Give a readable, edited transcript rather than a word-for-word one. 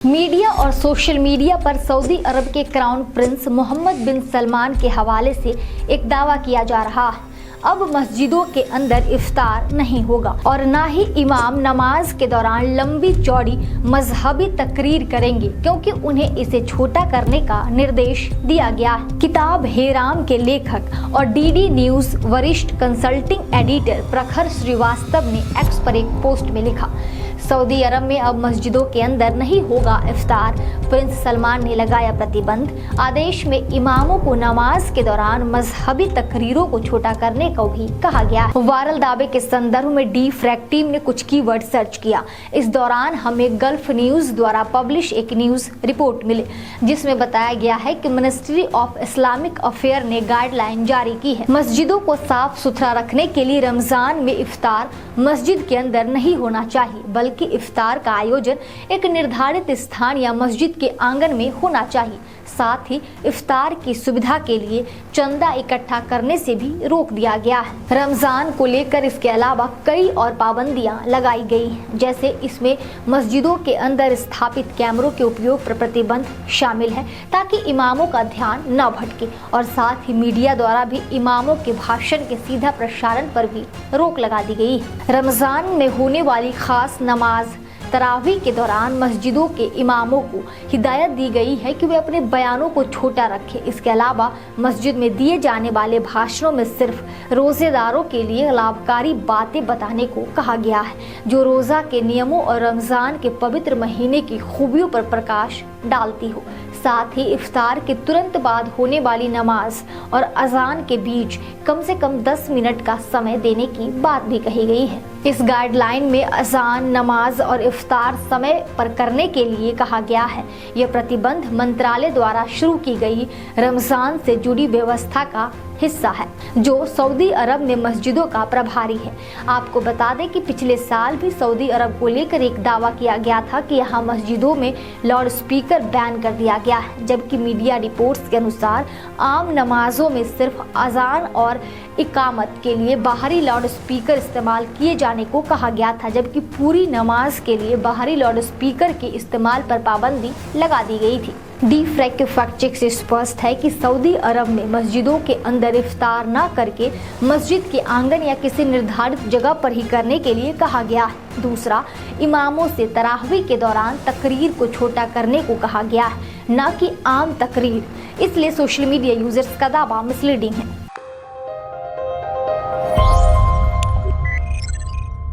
Media और social media पर Saudi अरब के क्राउन प्रिंस मोहम्मद बिन सलमान के हवाले से एक दावा किया जा रहा है। अब मस्जिदों के अंदर इफ्तार नहीं होगा और ना ही इमाम नमाज के दौरान लंबी चौड़ी मजहबी तकरीर करेंगे, क्योंकि उन्हें इसे छोटा करने का निर्देश दिया गया है। किताब हेराम के लेखक और डीडी न्यूज वरिष्ठ कंसल्टिंग एडिटर प्रखर श्रीवास्तव ने एक्स पर एक पोस्ट में लिखा, सऊदी अरब में अब मस्जिदों के अंदर नहीं होगा इफ्तार। प्रिंस सलमान ने लगाया प्रतिबंध। आदेश में इमामों को नमाज के दौरान मजहबी तकरीरों को छोटा करने को भी कहा गया है। वायरल दावे के संदर्भ में डी फ्रैक टीम ने कुछ कीवर्ड सर्च किया। इस दौरान हमें गल्फ न्यूज द्वारा पब्लिश एक न्यूज रिपोर्ट मिली, जिसमें बताया गया है कि मिनिस्ट्री ऑफ इस्लामिक अफेयर ने गाइडलाइन जारी की है। मस्जिदों को साफ सुथरा रखने के लिए रमजान में इफ्तार मस्जिद के अंदर नहीं होना चाहिए, बल्कि इफ्तार का आयोजन एक निर्धारित स्थान या मस्जिद के आंगन में होना चाहिए। साथ ही इफ्तार की सुविधा के लिए चंदा इकट्ठा करने से भी रोक दिया गया है। रमजान को लेकर इसके अलावा कई और पाबंदियां लगाई गई हैं, जैसे इसमें मस्जिदों के अंदर स्थापित कैमरों के उपयोग पर प्रतिबंध शामिल है, ताकि इमामों का ध्यान न भटके, और साथ ही मीडिया द्वारा भी इमामों के भाषण के सीधा प्रसारण पर भी रोक लगा दी गई है। रमजान में होने वाली खास नमाज तरावी के दौरान मस्जिदों के इमामों को हिदायत दी गई है कि वे अपने बयानों को छोटा रखें। इसके अलावा मस्जिद में दिए जाने वाले भाषणों में सिर्फ रोजेदारों के लिए लाभकारी बातें बताने को कहा गया है, जो रोजा के नियमों और रमजान के पवित्र महीने की खूबियों पर प्रकाश डालती हो। साथ ही इफ्तार के तुरंत बाद होने वाली नमाज और अजान के बीच कम से कम 10 मिनट का समय देने की बात भी कही गई है। इस गाइडलाइन में अजान, नमाज और इफ्तार समय पर करने के लिए कहा गया है। यह प्रतिबंध मंत्रालय द्वारा शुरू की गई रमजान से जुड़ी व्यवस्था का हिस्सा है, जो सऊदी अरब में मस्जिदों का प्रभारी है। आपको बता दें कि पिछले साल भी सऊदी अरब को लेकर एक दावा किया गया था कि यहाँ मस्जिदों में लाउड स्पीकर बैन कर दिया गया है, जबकि मीडिया रिपोर्ट्स के अनुसार आम नमाजों में सिर्फ अजान और इकामत के लिए बाहरी लाउड स्पीकर इस्तेमाल किए जाने को कहा गया था, जबकि पूरी नमाज के लिए बाहरी लाउड स्पीकर के इस्तेमाल पर पाबंदी लगा दी गई थी। डी फ्रैक के फैक्ट चेक से स्पष्ट है कि सऊदी अरब में मस्जिदों के अंदर इफ्तार न करके मस्जिद के आंगन या किसी निर्धारित जगह पर ही करने के लिए कहा गया है। दूसरा, इमामों से तरावी के दौरान तकरीर को छोटा करने को कहा गया है, न कि आम तकरीर। इसलिए सोशल मीडिया यूजर्स का दावा मिसलीडिंग है।